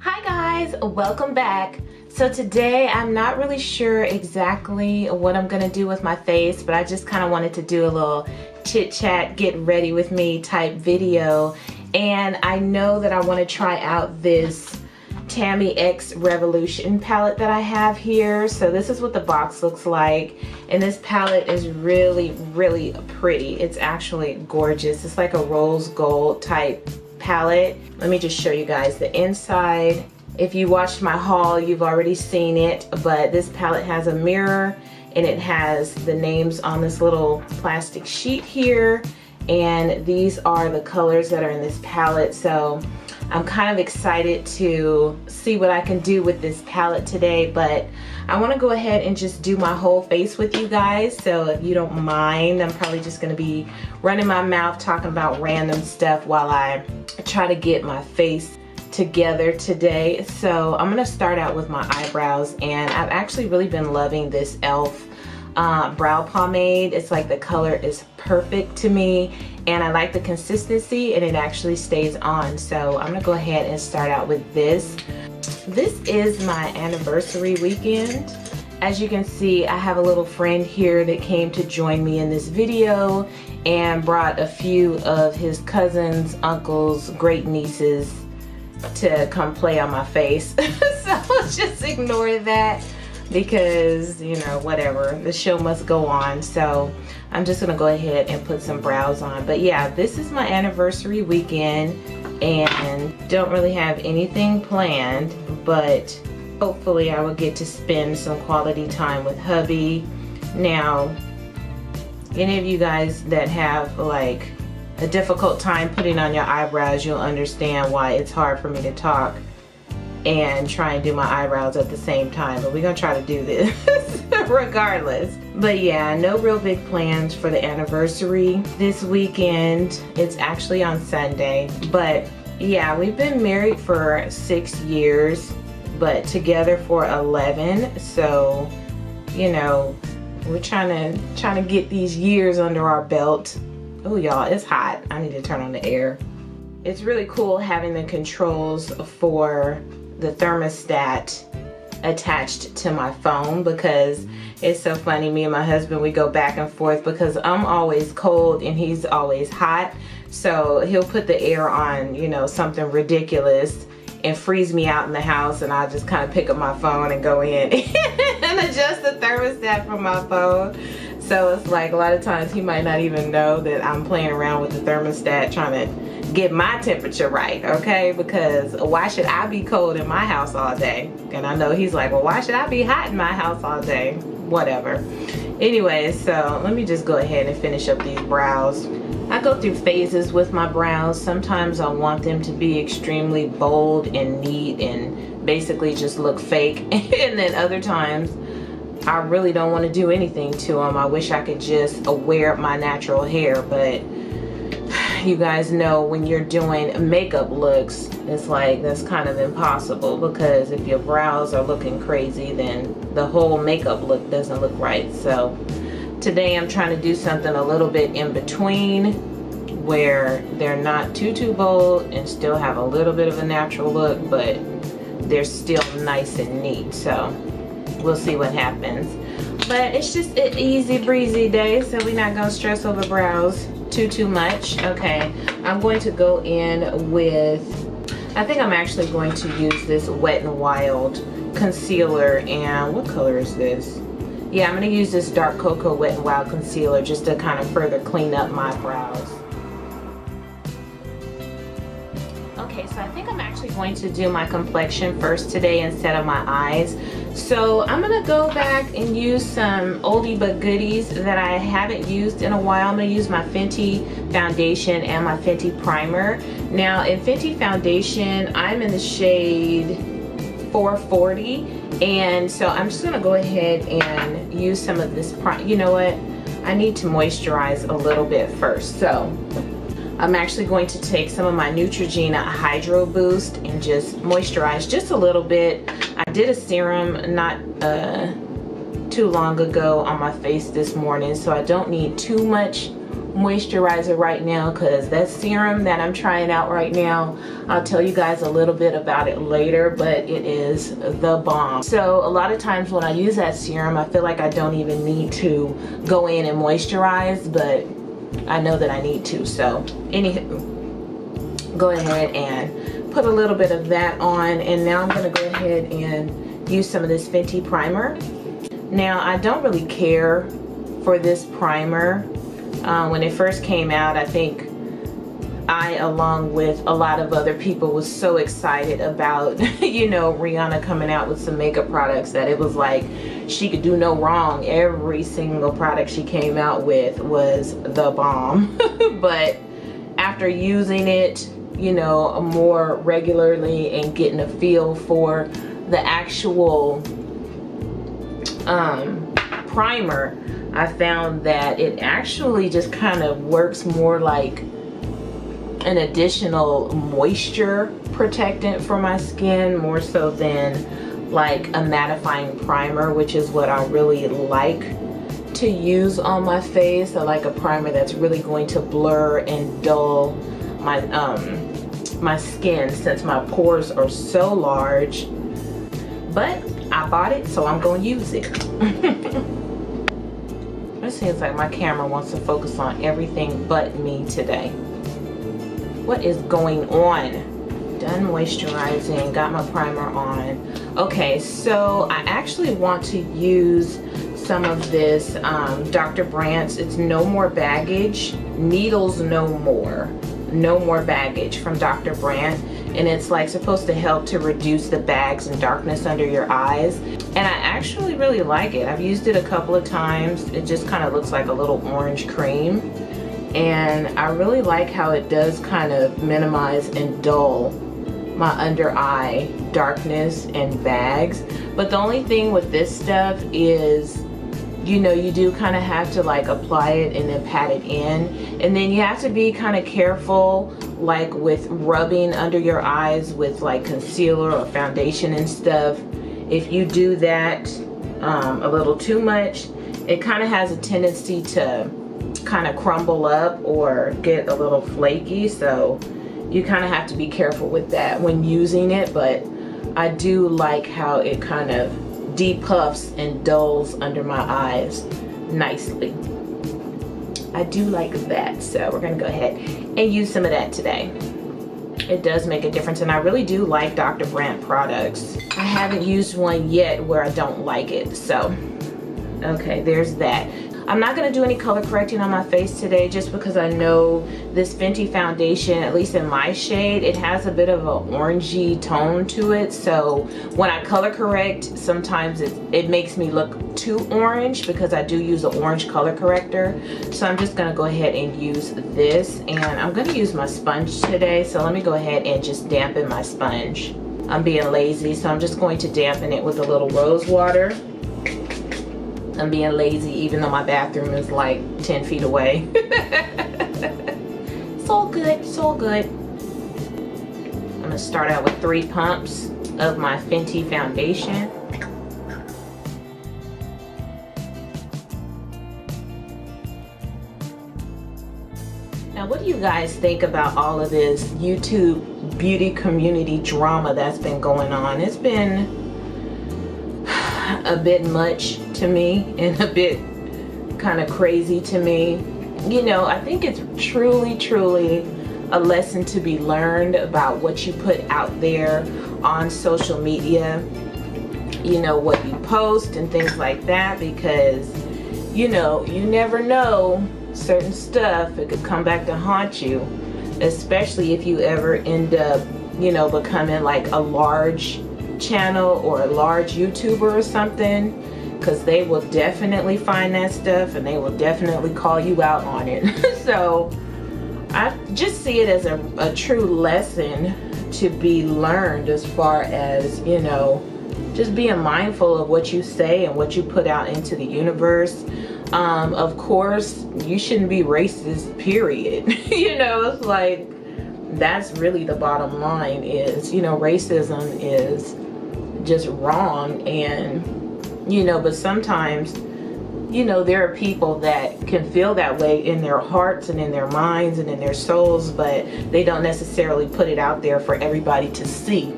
Hi guys, welcome back. So today I'm not really sure exactly what I'm gonna do with my face, but I just kind of wanted to do a little chit chat, get ready with me type video. And I know that I want to try out this tammixrevolution palette that I have here. So this is what the box looks like, and this palette is really pretty. It's actually gorgeous. It's like a rose gold type palette. Let me just show you guys the inside. If you watched my haul, you've already seen it, but this palette has a mirror and it has the names on this little plastic sheet here, and these are the colors that are in this palette. So I'm kind of excited to see what I can do with this palette today, but I want to go ahead and just do my whole face with you guys. So if you don't mind, I'm probably just going to be running my mouth talking about random stuff while I try to get my face together today. So I'm going to start out with my eyebrows, and I've actually really been loving this e.l.f. brow pomade. It's like the color is perfect to me, and I like the consistency, and it actually stays on. So I'm gonna go ahead and start out with this. This is my anniversary weekend. As you can see, I have a little friend here that came to join me in this video and brought a few of his cousins, uncles, great nieces to come play on my face. So just ignore that, because you know, whatever, the show must go on. So I'm just gonna go ahead and put some brows on. But yeah, this is my anniversary weekend and don't really have anything planned, but hopefully I will get to spend some quality time with hubby. Now, any of you guys that have like a difficult time putting on your eyebrows, you'll understand why it's hard for me to talk and try and do my eyebrows at the same time, but we're gonna try to do this regardless. But yeah, no real big plans for the anniversary this weekend. It's actually on Sunday, but yeah, we've been married for 6 years, but together for 11. So you know, we're trying to get these years under our belt. Oh y'all, it's hot. I need to turn on the air. It's really cool having the controls for the thermostat attached to my phone, because it's so funny, me and my husband, we go back and forth because I'm always cold and he's always hot. So he'll put the air on, you know, something ridiculous and freeze me out in the house, and I'll just kind of pick up my phone and go in and adjust the thermostat from my phone. So it's like a lot of times he might not even know that I'm playing around with the thermostat trying to get my temperature right, okay? Because why should I be cold in my house all day? And I know he's like, well, why should I be hot in my house all day? Whatever. Anyway, so let me just go ahead and finish up these brows. I go through phases with my brows. Sometimes I want them to be extremely bold and neat and basically just look fake. And then other times I really don't want to do anything to them. I wish I could just wear my natural hair, but you guys know when you're doing makeup looks, it's like that's kind of impossible, because if your brows are looking crazy, then the whole makeup look doesn't look right. So today I'm trying to do something a little bit in between, where they're not too bold and still have a little bit of a natural look, but they're still nice and neat. So we'll see what happens. But it's just an easy breezy day, so we're not gonna stress over brows too much. Okay, I'm going to go in with, I think I'm actually going to use this Wet n Wild concealer. And what color is this? Yeah, I'm going to use this dark cocoa Wet n Wild concealer just to kind of further clean up my brows. Okay, so I think I'm actually going to do my complexion first today instead of my eyes. So I'm gonna go back and use some oldie but goodies that I haven't used in a while. I'm gonna use my Fenty foundation and my Fenty primer. Now in Fenty foundation, I'm in the shade 440, and so I'm just gonna go ahead and use some of this you know what? I need to moisturize a little bit first. So I'm actually going to take some of my Neutrogena Hydro Boost and just moisturize just a little bit. I did a serum not too long ago on my face this morning, so I don't need too much moisturizer right now, because that serum that I'm trying out right now, I'll tell you guys a little bit about it later, but it is the bomb. So a lot of times when I use that serum, I feel like I don't even need to go in and moisturize, but I know that I need to. So anywho, go ahead and put a little bit of that on, and now I'm going to go ahead and use some of this Fenty primer. Now I don't really care for this primer. When it first came out, I think I, along with a lot of other people, was so excited about, you know, Rihanna coming out with some makeup products that it was like she could do no wrong. Every single product she came out with was the bomb. But after using it, you know, more regularly and getting a feel for the actual primer, I found that it actually just kind of works more like an additional moisture protectant for my skin, more so than like a mattifying primer, which is what I really like to use on my face. I like a primer that's really going to blur and dull my my skin, since my pores are so large. But I bought it, so I'm going to use it. It seems like my camera wants to focus on everything but me today. What is going on? Done moisturizing, got my primer on. Okay, so I actually want to use some of this Dr. Brandt's, it's No More Baggage, Needles No More. No More Baggage from Dr. Brandt, and it's like supposed to help to reduce the bags and darkness under your eyes, and I actually really like it. I've used it a couple of times. It just kind of looks like a little orange cream, and I really like how it does kind of minimize and dull my under eye darkness and bags. But the only thing with this stuff is, you know, you do kind of have to like apply it and then pat it in, and then you have to be kind of careful like with rubbing under your eyes with like concealer or foundation and stuff. If you do that a little too much, it kind of has a tendency to kind of crumble up or get a little flaky, so you kind of have to be careful with that when using it. But I do like how it kind of depuffs and dulls under my eyes nicely. I do like that, so we're gonna go ahead and use some of that today. It does make a difference, and I really do like Dr. Brandt products. I haven't used one yet where I don't like it, so okay, there's that. I'm not going to do any color correcting on my face today, just because I know this Fenty foundation, at least in my shade, it has a bit of an orangey tone to it. So when I color correct, sometimes it makes me look too orange, because I do use an orange color corrector. So I'm just going to go ahead and use this, and I'm going to use my sponge today. So let me go ahead and just dampen my sponge. I'm being lazy, so I'm just going to dampen it with a little rose water. I'm being lazy even though my bathroom is like 10 feet away. It's all good, it's all good. I'm gonna start out with 3 pumps of my Fenty foundation. Now, what do you guys think about all of this YouTube beauty community drama that's been going on? It's been a bit much to me and a bit kind of crazy to me. You know, I think it's truly a lesson to be learned about what you put out there on social media, you know, what you post and things like that, because, you know, you never know, certain stuff, it could come back to haunt you, especially if you ever end up, you know, becoming like a large channel or a large YouTuber or something, because they will definitely find that stuff and they will definitely call you out on it. So I just see it as a true lesson to be learned, as far as, you know, just being mindful of what you say and what you put out into the universe. Of course, you shouldn't be racist, period. You know, it's like, that's really the bottom line, is, you know, racism is just wrong. And, you know, but sometimes you know, there are people that can feel that way in their hearts and in their minds and in their souls, but they don't necessarily put it out there for everybody to see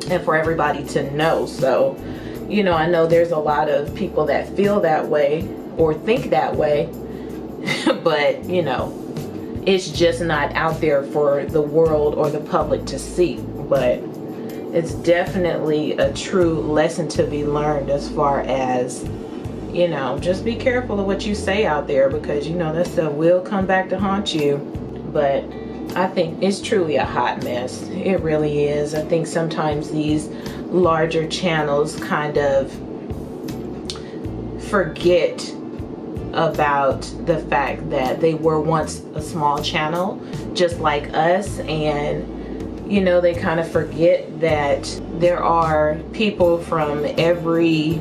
and for everybody to know. So, you know, I know there's a lot of people that feel that way or think that way, but, you know, it's just not out there for the world or the public to see. But it's definitely a true lesson to be learned as far as, you know, just be careful of what you say out there, because, you know, that stuff will come back to haunt you. But I think it's truly a hot mess. It really is. I think sometimes these larger channels kind of forget about the fact that they were once a small channel just like us, and you know, they kind of forget that there are people from every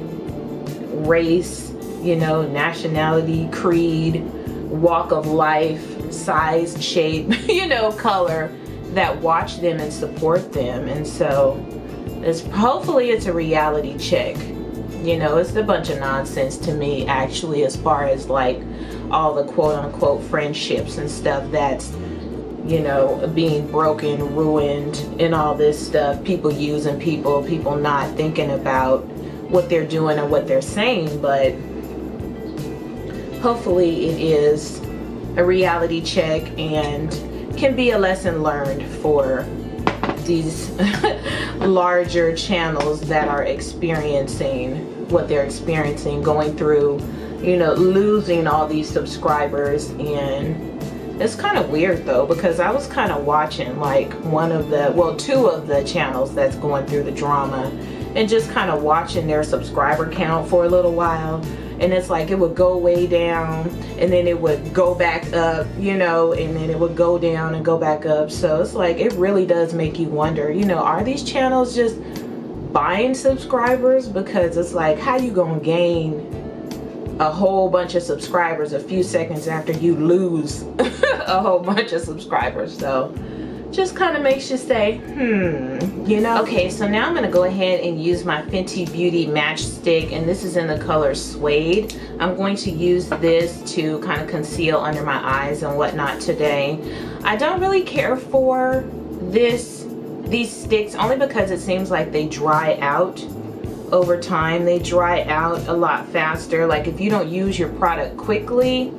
race, you know, nationality, creed, walk of life, size, shape, you know, color, that watch them and support them. And so hopefully it's a reality check. You know, it's a bunch of nonsense to me, actually, as far as like all the quote unquote friendships and stuff that's, you know, being broken, ruined, and all this stuff. People using people, people not thinking about what they're doing or what they're saying. But hopefully it is a reality check and can be a lesson learned for these larger channels that are experiencing what they're experiencing, going through, you know, losing all these subscribers. And it's kind of weird though, because I was kind of watching like two of the channels that's going through the drama, and just kind of watching their subscriber count for a little while. And it's like it would go way down and then it would go back up, you know, and then it would go down and go back up. So it's like, it really does make you wonder, you know, are these channels just buying subscribers? Because it's like, how you gonna gain a whole bunch of subscribers a few seconds after you lose a whole bunch of subscribers? So just kind of makes you say, you know. Okay, so now I'm gonna go ahead and use my Fenty Beauty matchstick, and this is in the color Suede. I'm going to use this to kind of conceal under my eyes and whatnot today. I don't really care for these sticks, only because it seems like they dry out over time. They dry out a lot faster. Like if you don't use your product quickly,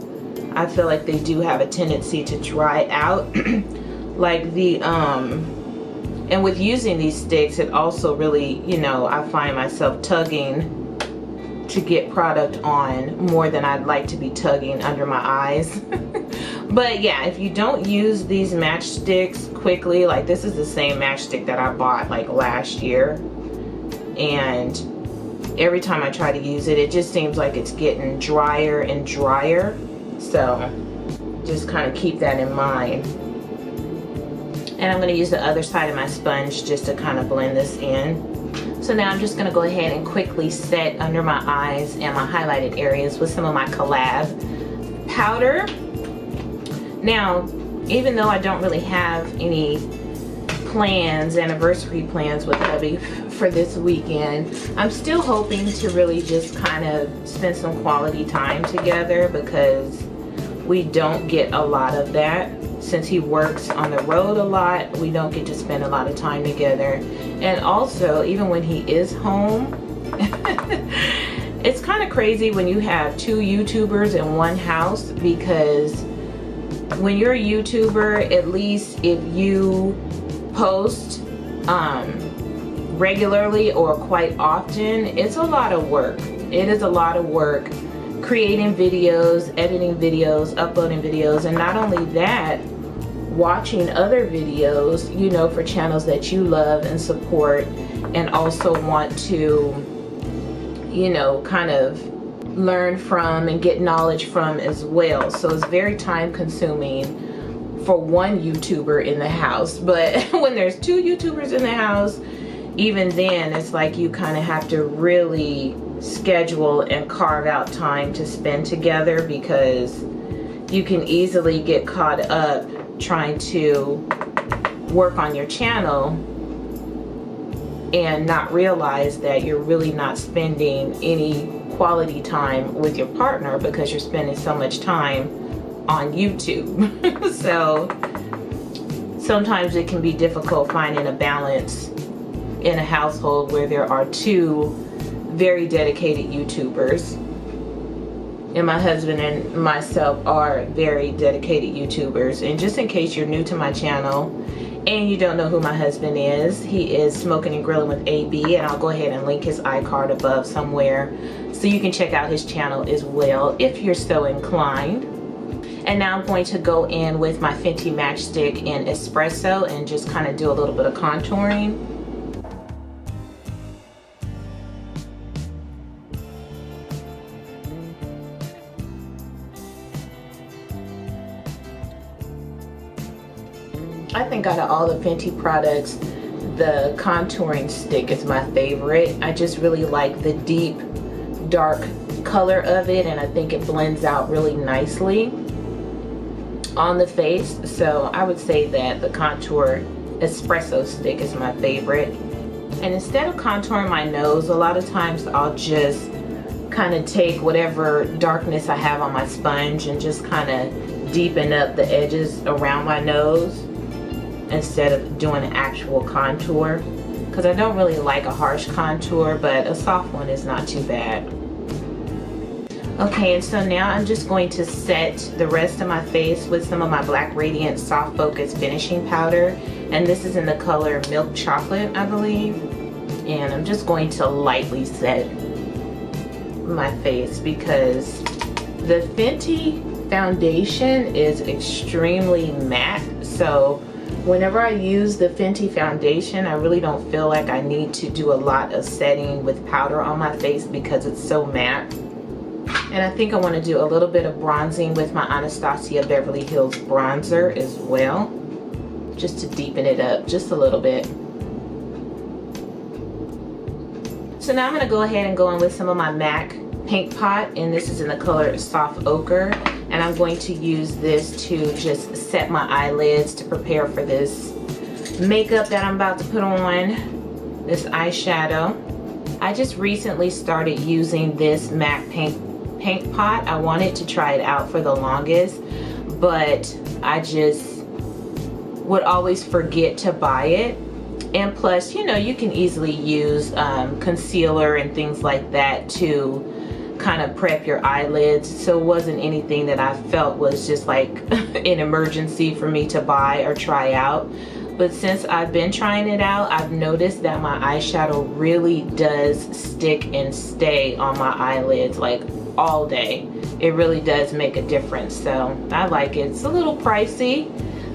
I feel like they do have a tendency to dry out. Like and with using these sticks, it also really, you know, I find myself tugging to get product on more than I'd like to be tugging under my eyes. But yeah, if you don't use these matchsticks quickly, like this is the same matchstick that I bought like last year, and every time I try to use it, it just seems like it's getting drier and drier. So just kind of keep that in mind. And I'm going to use the other side of my sponge just to kind of blend this in. So now I'm just going to go ahead and quickly set under my eyes and my highlighted areas with some of my Collab powder. Now, even though I don't really have any plans, anniversary plans with hubby for this weekend, I'm still hoping to really just kind of spend some quality time together, because we don't get a lot of that. Since he works on the road a lot, we don't get to spend a lot of time together. And also, even when he is home, it's kind of crazy when you have two YouTubers in one house, because when you're a YouTuber, at least if you post regularly or quite often, it's a lot of work. It is a lot of work creating videos, editing videos, uploading videos, and not only that, watching other videos, you know, for channels that you love and support, and also want to, you know, kind of learn from and get knowledge from as well. So it's very time consuming for one YouTuber in the house. But when there's two YouTubers in the house, even then it's like you kind of have to really schedule and carve out time to spend together, because you can easily get caught up trying to work on your channel and not realize that you're really not spending any quality time with your partner because you're spending so much time on YouTube. So sometimes it can be difficult finding a balance in a household where there are two very dedicated YouTubers. And my husband and myself are very dedicated YouTubers. And just in case you're new to my channel and you don't know who my husband is, he is Smoking and Grilling with AB, and I'll go ahead and link his iCard above somewhere so you can check out his channel as well if you're so inclined. And now I'm going to go in with my Fenty Matchstick in Espresso and just kind of do a little bit of contouring. I think out of all the Fenty products, the contouring stick is my favorite. I just really like the deep, dark color of it, and I think it blends out really nicely on the face. So I would say that the Contour Espresso stick is my favorite. And instead of contouring my nose, a lot of times I'll just kind of take whatever darkness I have on my sponge and just kind of deepen up the edges around my nose instead of doing an actual contour, because I don't really like a harsh contour, but a soft one is not too bad. Okay, and so now I'm just going to set the rest of my face with some of my Black Radiant Soft Focus Finishing Powder, and this is in the color Milk Chocolate, I believe. And I'm just going to lightly set my face because the Fenty foundation is extremely matte, so whenever I use the Fenty foundation, I really don't feel like I need to do a lot of setting with powder on my face because it's so matte. And I think I want to do a little bit of bronzing with my Anastasia Beverly Hills bronzer as well, just to deepen it up just a little bit. So now I'm going to go ahead and go in with some of my MAC Paint Pot, and this is in the color Soft Ochre. And I'm going to use this to just set my eyelids to prepare for this makeup that I'm about to put on, this eyeshadow. I just recently started using this MAC Paint Pot. I wanted to try it out for the longest, but I just would always forget to buy it. And plus, you know, you can easily use concealer and things like that to kind of prep your eyelids, so it wasn't anything that I felt was just like an emergency for me to buy or try out. But since I've been trying it out, I've noticed that my eyeshadow really does stick and stay on my eyelids like all day. It really does make a difference, so I like it. It's a little pricey,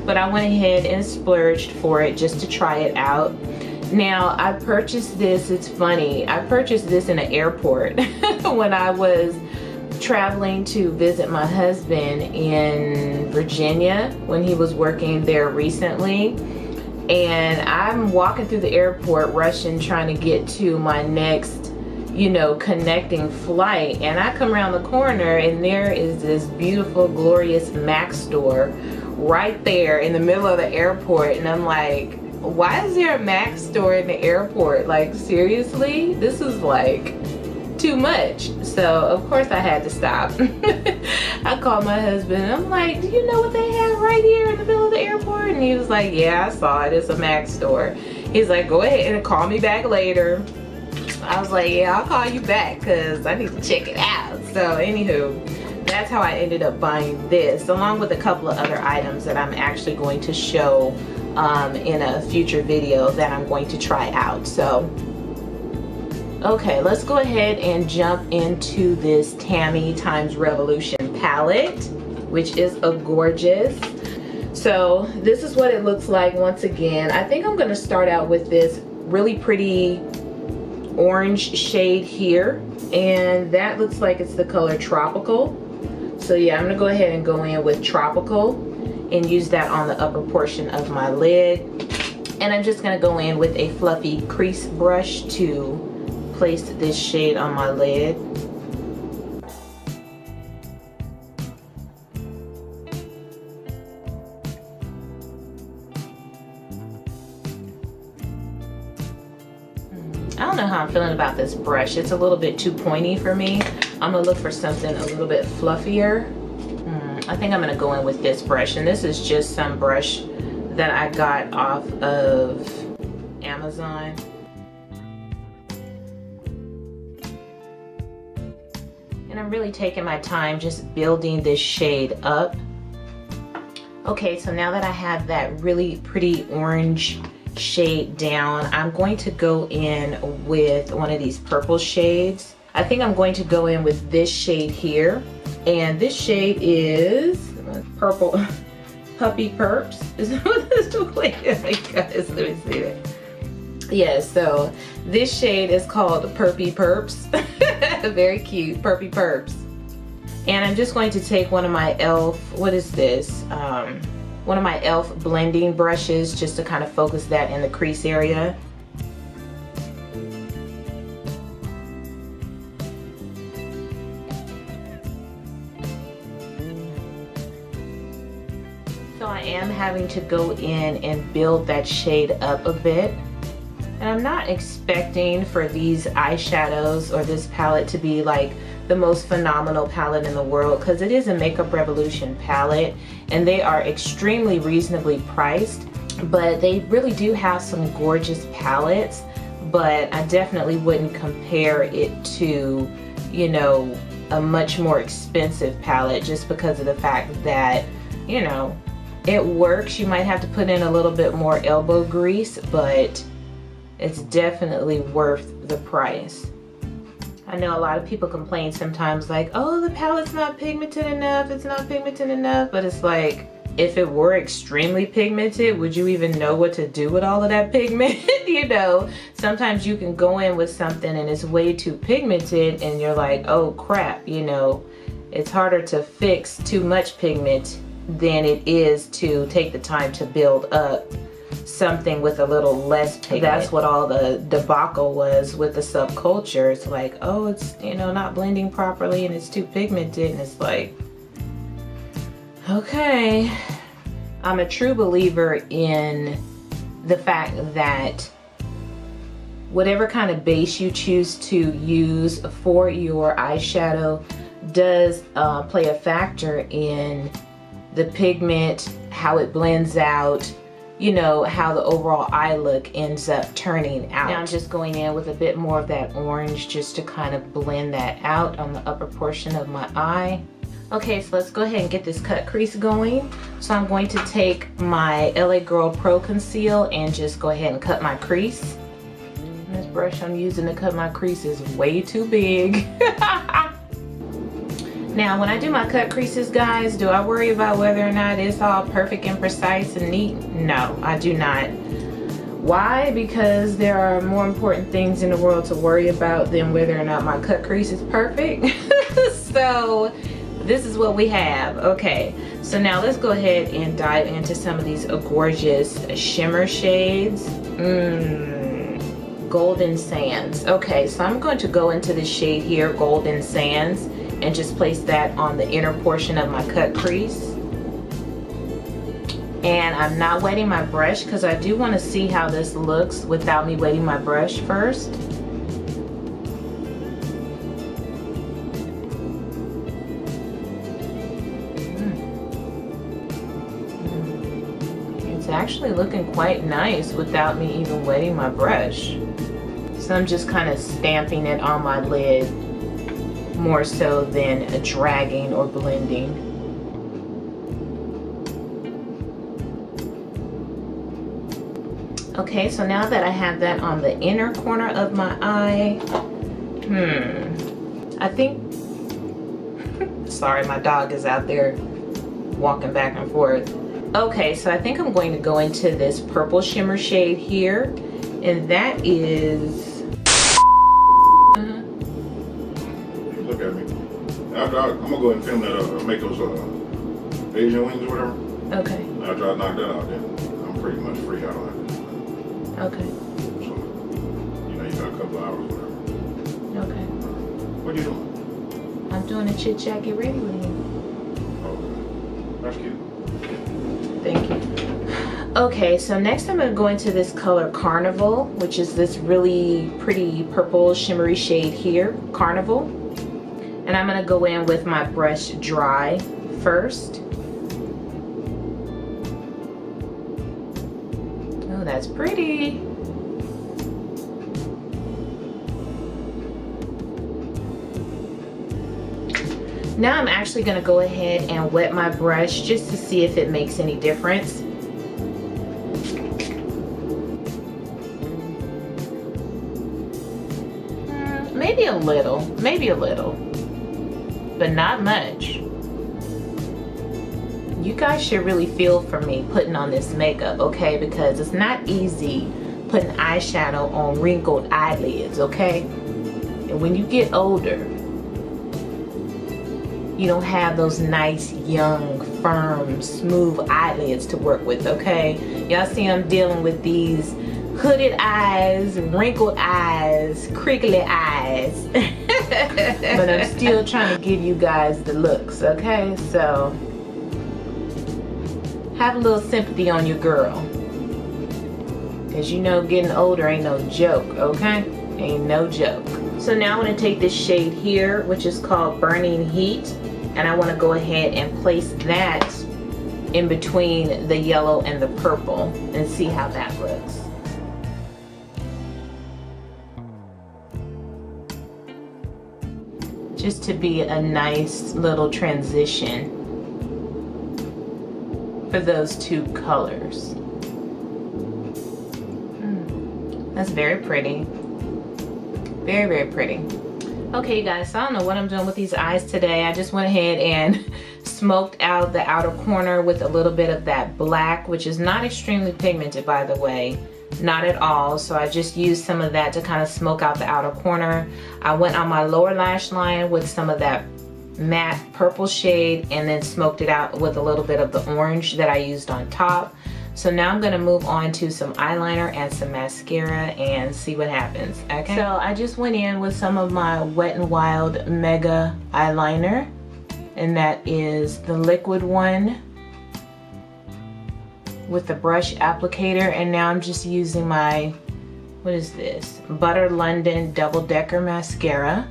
but I went ahead and splurged for it just to try it out. Now, I purchased this, it's funny, I purchased this in an airport when I was traveling to visit my husband in Virginia when he was working there recently. And I'm walking through the airport rushing, trying to get to my next, you know, connecting flight. And I come around the corner and there is this beautiful, glorious MAC store right there in the middle of the airport. And I'm like, why is there a MAC store in the airport? Like, seriously? This is like too much. So of course I had to stop. I called my husband and I'm like, do you know what they have right here in the middle of the airport? And he was like, yeah, I saw it. It's a MAC store. He's like, go ahead and call me back later. I was like, yeah, I'll call you back because I need to check it out. So anywho, that's how I ended up buying this, along with a couple of other items that I'm actually going to show in a future video that I'm going to try out. So okay, let's go ahead and jump into this Tammi x Revolution palette, which is a gorgeous. So this is what it looks like once again. I think I'm going to start out with this really pretty orange shade here, and that looks like it's the color Tropical. So yeah, I'm going to go ahead and go in with Tropical and use that on the upper portion of my lid. And I'm just going to go in with a fluffy crease brush to place this shade on my lid. I don't know how I'm feeling about this brush. It's a little bit too pointy for me. I'm gonna look for something a little bit fluffier. I think I'm gonna go in with this brush, and this is just some brush that I got off of Amazon. And I'm really taking my time just building this shade up. Okay, so now that I have that really pretty orange shade down, I'm going to go in with one of these purple shades. I think I'm going to go in with this shade here, and this shade is purple puppy perps. Is that what this looks like? Oh my gosh, let me see that. Yeah, so this shade is called Perpy Perps. Very cute, Perpy Perps. And I'm just going to take one of my e.l.f., what is this? One of my e.l.f. blending brushes just to kind of focus that in the crease area. So I am having to go in and build that shade up a bit. And I'm not expecting for these eyeshadows or this palette to be like the most phenomenal palette in the world, because it is a Makeup Revolution palette and they are extremely reasonably priced, but they really do have some gorgeous palettes. But I definitely wouldn't compare it to, you know, a much more expensive palette, just because of the fact that, you know, it works. You might have to put in a little bit more elbow grease, but it's definitely worth the price. I know a lot of people complain sometimes like, oh, the palette's not pigmented enough, it's not pigmented enough, but it's like, if it were extremely pigmented, would you even know what to do with all of that pigment? You know, sometimes you can go in with something and it's way too pigmented and you're like, oh crap, you know, it's harder to fix too much pigment than it is to take the time to build up something with a little less pigment. That's what all the debacle was with the subculture. It's like, oh, it's, you know, not blending properly and it's too pigmented, and it's like, okay. I'm a true believer in the fact that whatever kind of base you choose to use for your eyeshadow does play a factor in the pigment, how it blends out, you know, how the overall eye look ends up turning out. Now I'm just going in with a bit more of that orange just to kind of blend that out on the upper portion of my eye. Okay, so let's go ahead and get this cut crease going. So I'm going to take my LA Girl Pro Conceal and just go ahead and cut my crease. And this brush I'm using to cut my crease is way too big. Now, when I do my cut creases, guys, do I worry about whether or not it's all perfect and precise and neat? No, I do not. Why? Because there are more important things in the world to worry about than whether or not my cut crease is perfect. So this is what we have. Okay, so now let's go ahead and dive into some of these gorgeous shimmer shades. Golden Sands. Okay, so I'm going to go into this shade here, Golden Sands, and just place that on the inner portion of my cut crease. And I'm not wetting my brush because I do want to see how this looks without me wetting my brush first. It's actually looking quite nice without me even wetting my brush. So I'm just kind of stamping it on my lid more so than dragging or blending. Okay, so now that I have that on the inner corner of my eye, I think, sorry, my dog is out there walking back and forth. Okay, so I think I'm going to go into this purple shimmer shade here, and that is, look at me. After I'm gonna go ahead and film that, make those Asian wings or whatever. okay. After I knock that out, then I'm pretty much free. I don't have to. Okay. So, you know, you got a couple hours or whatever. Okay. What are you doing? I'm doing a Chit Chat Get Ready with you. Okay. That's cute. Thank you. Okay, so next I'm going to go into this color Carnival, which is this really pretty purple shimmery shade here, Carnival. And I'm going to go in with my brush dry first. Oh, that's pretty. Now I'm actually going to go ahead and wet my brush just to see if it makes any difference. Maybe a little, but not much. You guys should really feel for me putting on this makeup, okay? Because it's not easy putting eyeshadow on wrinkled eyelids, okay? And when you get older, you don't have those nice, young, firm, smooth eyelids to work with, okay? Y'all see I'm dealing with these hooded eyes, wrinkled eyes, crinkly eyes. But I'm still trying to give you guys the looks, okay? So have a little sympathy on your girl. Cause you know getting older ain't no joke, okay? Ain't no joke. So now I'm gonna take this shade here, which is called Burning Heat, and I wanna go ahead and place that in between the yellow and the purple and see how that looks. Just to be a nice little transition for those two colors. That's very pretty. Very, very pretty. Okay, you guys, so I don't know what I'm doing with these eyes today. I just went ahead and smoked out the outer corner with a little bit of that black, which is not extremely pigmented, by the way. Not at all. So I just used some of that to kind of smoke out the outer corner. I went on my lower lash line with some of that matte purple shade and then smoked it out with a little bit of the orange that I used on top. So now I'm gonna move on to some eyeliner and some mascara and see what happens, okay? So I just went in with some of my Wet n Wild Mega eyeliner, and that is the liquid one with the brush applicator, and now I'm just using my, what is this? Butter London Double Decker Mascara.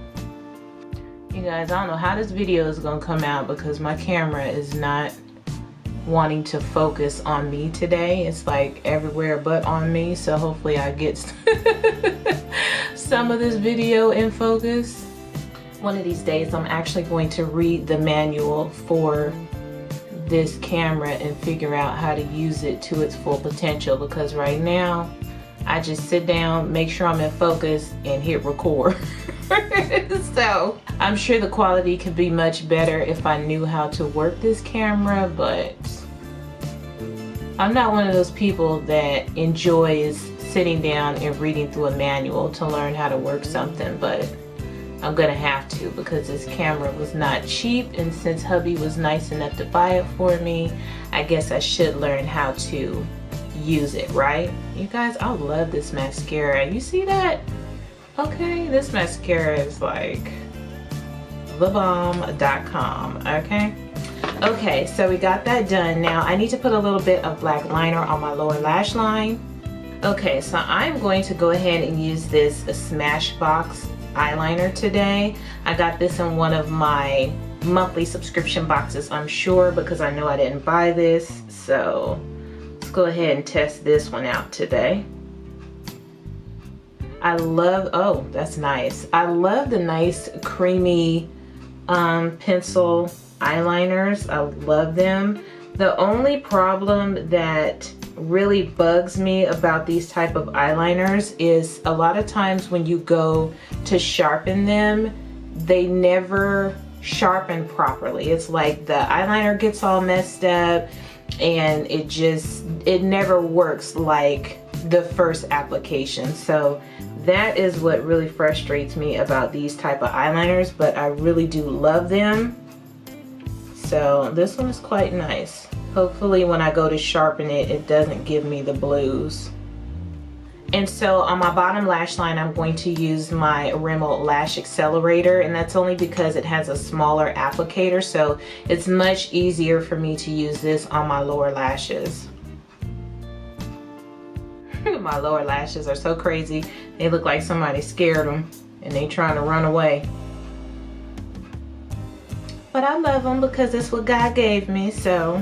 You guys, I don't know how this video is gonna come out because my camera is not wanting to focus on me today. It's like everywhere but on me, so hopefully I get some of this video in focus. One of these days I'm actually going to read the manual for this camera and figure out how to use it to its full potential, because right now I just sit down, make sure I'm in focus, and hit record. So I'm sure the quality could be much better if I knew how to work this camera, but I'm not one of those people that enjoys sitting down and reading through a manual to learn how to work something, but I'm gonna have to, because this camera was not cheap, and since hubby was nice enough to buy it for me, I guess I should learn how to use it, right? You guys, I love this mascara. You see that? Okay, this mascara is like thebomb.com, okay? Okay, so we got that done. Now I need to put a little bit of black liner on my lower lash line. Okay, so I'm going to go ahead and use this Smashbox eyeliner today. I got this in one of my monthly subscription boxes, I'm sure, because I know I didn't buy this. So let's go ahead and test this one out today. I love, oh, that's nice. I love the nice creamy pencil eyeliners. I love them. The only problem that really bugs me about these type of eyeliners is a lot of times when you go to sharpen them, they never sharpen properly. It's like the eyeliner gets all messed up and it never works like the first application. So that is what really frustrates me about these type of eyeliners, but I really do love them. So this one is quite nice. Hopefully when I go to sharpen it, it doesn't give me the blues. And so on my bottom lash line, I'm going to use my Rimmel Lash Accelerator, and that's only because it has a smaller applicator, so it's much easier for me to use this on my lower lashes. My lower lashes are so crazy. They look like somebody scared them and they trying to run away. But I love them because it's what God gave me, so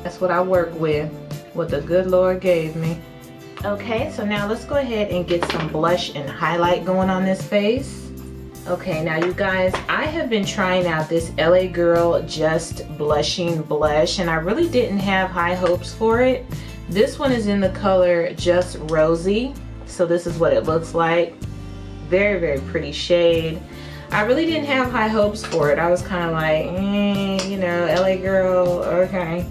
that's what I work with, what the good Lord gave me. Okay, so now let's go ahead and get some blush and highlight going on this face. Okay, now you guys, I have been trying out this LA Girl Just Blushing Blush, and I really didn't have high hopes for it. This one is in the color Just Rosy, so this is what it looks like. Very, very pretty shade. I really didn't have high hopes for it. I was kind of like, you know, LA Girl, okay.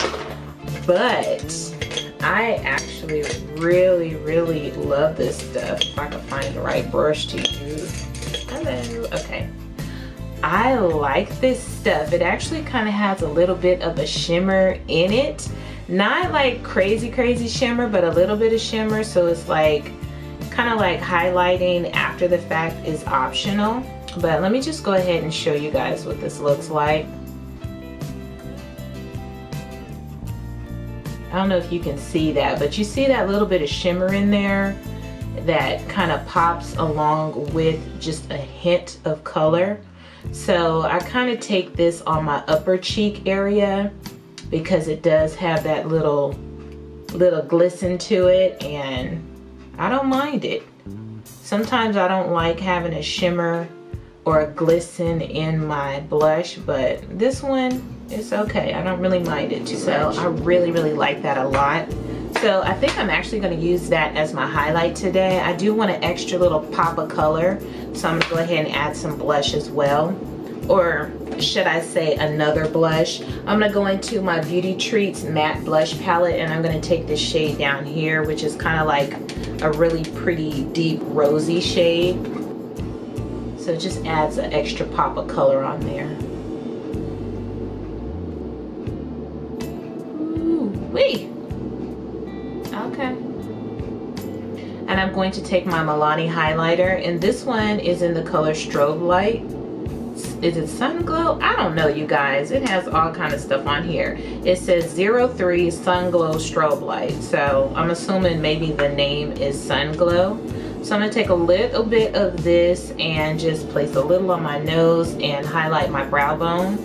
But I actually really, really love this stuff. If I can find the right brush to use. Hello, okay. I like this stuff. It actually kind of has a little bit of a shimmer in it. Not like crazy, crazy shimmer, but a little bit of shimmer. So it's like, kind of like highlighting after the fact is optional. But let me just go ahead and show you guys what this looks like. I don't know if you can see that, but you see that little bit of shimmer in there that kind of pops along with just a hint of color. So I kind of take this on my upper cheek area because it does have that little glisten to it, and I don't mind it. Sometimes I don't like having a shimmer or a glisten in my blush, but this one is okay. I don't really mind it too much. So I really, really like that a lot. So I think I'm actually going to use that as my highlight today. I do want an extra little pop of color, so I'm going to go ahead and add some blush as well. Or should I say another blush. I'm going to go into my Beauty Treats matte blush palette, and I'm going to take this shade down here, which is kind of like a really pretty deep rosy shade. So it just adds an extra pop of color on there. Ooh-wee. Okay. And I'm going to take my Milani highlighter, and this one is in the color Strobe Light. Is it Sun Glow? I don't know, you guys. It has all kind of stuff on here. It says 03 Sun Glow Strobe Light. So I'm assuming maybe the name is Sun Glow. So I'm going to take a little bit of this and just place a little on my nose and highlight my brow bone.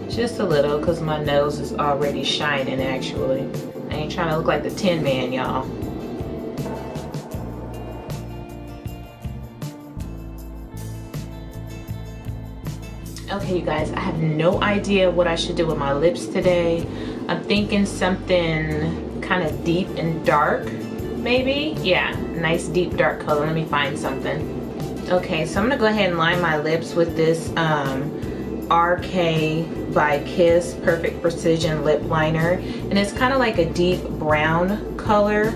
Just a little, because my nose is already shining actually. I ain't trying to look like the Tin Man, y'all. Okay, you guys, I have no idea what I should do with my lips today. I'm thinking something kind of deep and dark. Maybe, yeah, nice deep dark color. Let me find something. Okay, so I'm gonna go ahead and line my lips with this RK by Kiss Perfect Precision Lip Liner, and it's kind of like a deep brown color.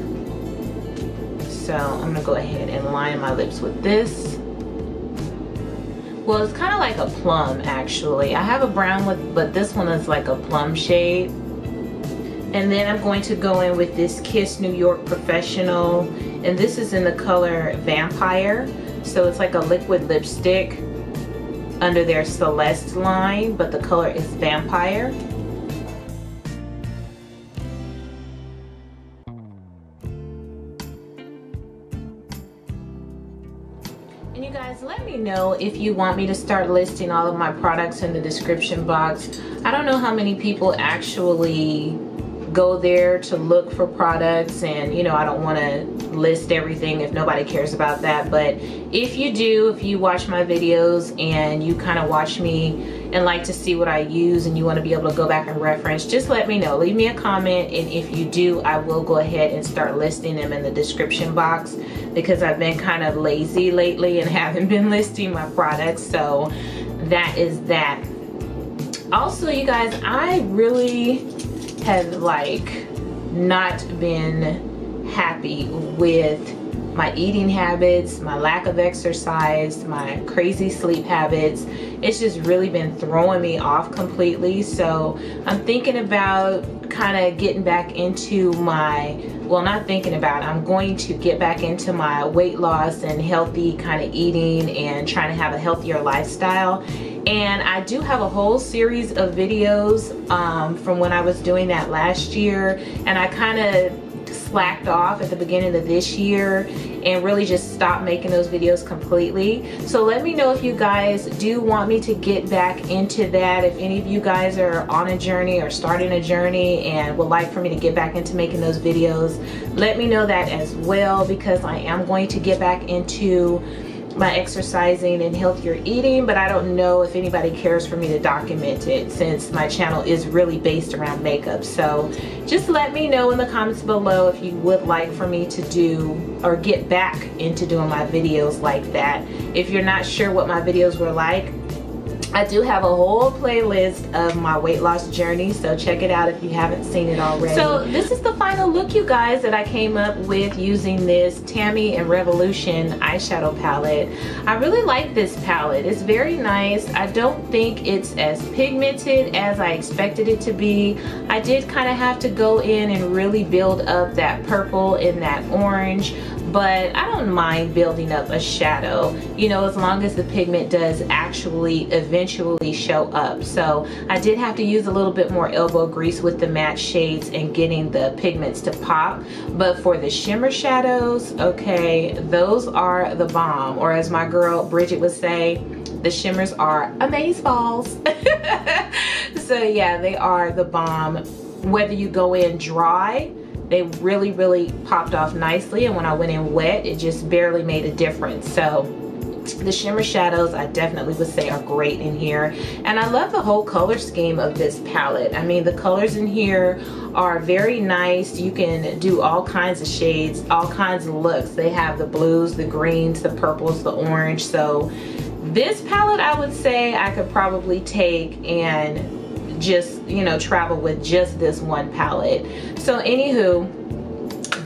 So I'm gonna go ahead and line my lips with this. Well, it's kind of like a plum actually. I have a brown one, but this one is like a plum shade. And then I'm going to go in with this Kiss New York Professional, and this is in the color Vampire. So it's like a liquid lipstick under their Celeste line, but the color is Vampire. And you guys, let me know if you want me to start listing all of my products in the description box. I don't know how many people actually go there to look for products, and you know, I don't want to list everything if nobody cares about that. But if you do, if you watch my videos and you kind of watch me and like to see what I use and you want to be able to go back and reference, just let me know. Leave me a comment, and if you do, I will go ahead and start listing them in the description box, because I've been kind of lazy lately and haven't been listing my products. So that is that. Also, you guys, I really have like not been happy with my eating habits, my lack of exercise, my crazy sleep habits. It's just really been throwing me off completely. So I'm thinking about kind of getting back into my, well, not thinking about it, I'm going to get back into my weight loss and healthy kind of eating and trying to have a healthier lifestyle. And I do have a whole series of videos from when I was doing that last year, and I kind of slacked off at the beginning of this year and really just stopped making those videos completely. So let me know if you guys do want me to get back into that. If any of you guys are on a journey or starting a journey and would like for me to get back into making those videos, let me know that as well, because I am going to get back into my exercising and healthier eating, but I don't know if anybody cares for me to document it since my channel is really based around makeup. So just let me know in the comments below if you would like for me to do or get back into doing my videos like that. If you're not sure what my videos were like, I do have a whole playlist of my weight loss journey, so check it out if you haven't seen it already. So this is the final look, you guys, that I came up with using this Tammi and Revolution eyeshadow palette. I really like this palette. It's very nice. I don't think it's as pigmented as I expected it to be. I did kind of have to go in and really build up that purple and that orange, but I don't mind building up a shadow, you know, as long as the pigment does actually eventually show up. So I did have to use a little bit more elbow grease with the matte shades and getting the pigments to pop. But for the shimmer shadows, okay, those are the bomb. Or as my girl Bridget would say, the shimmers are amazeballs. So yeah, they are the bomb. Whether you go in dry, they really popped off nicely, and when I went in wet, it just barely made a difference. So the shimmer shadows, I definitely would say, are great in here. And I love the whole color scheme of this palette. I mean, the colors in here are very nice. You can do all kinds of shades, all kinds of looks. They have the blues, the greens, the purples, the orange. So this palette, I would say I could probably take and just, you know, travel with just this one palette. So anywho,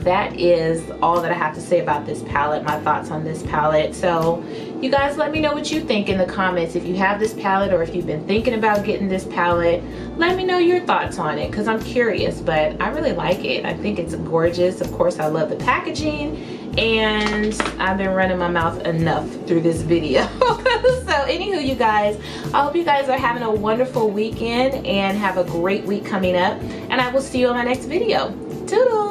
that is all that I have to say about this palette, my thoughts on this palette. So you guys, let me know what you think in the comments. If you have this palette or if you've been thinking about getting this palette, let me know your thoughts on it, because I'm curious. But I really like it. I think it's gorgeous. Of course, I love the packaging, and I've been running my mouth enough through this video. So anywho, you guys, I hope you guys are having a wonderful weekend and have a great week coming up, and I will see you on my next video. Toodles!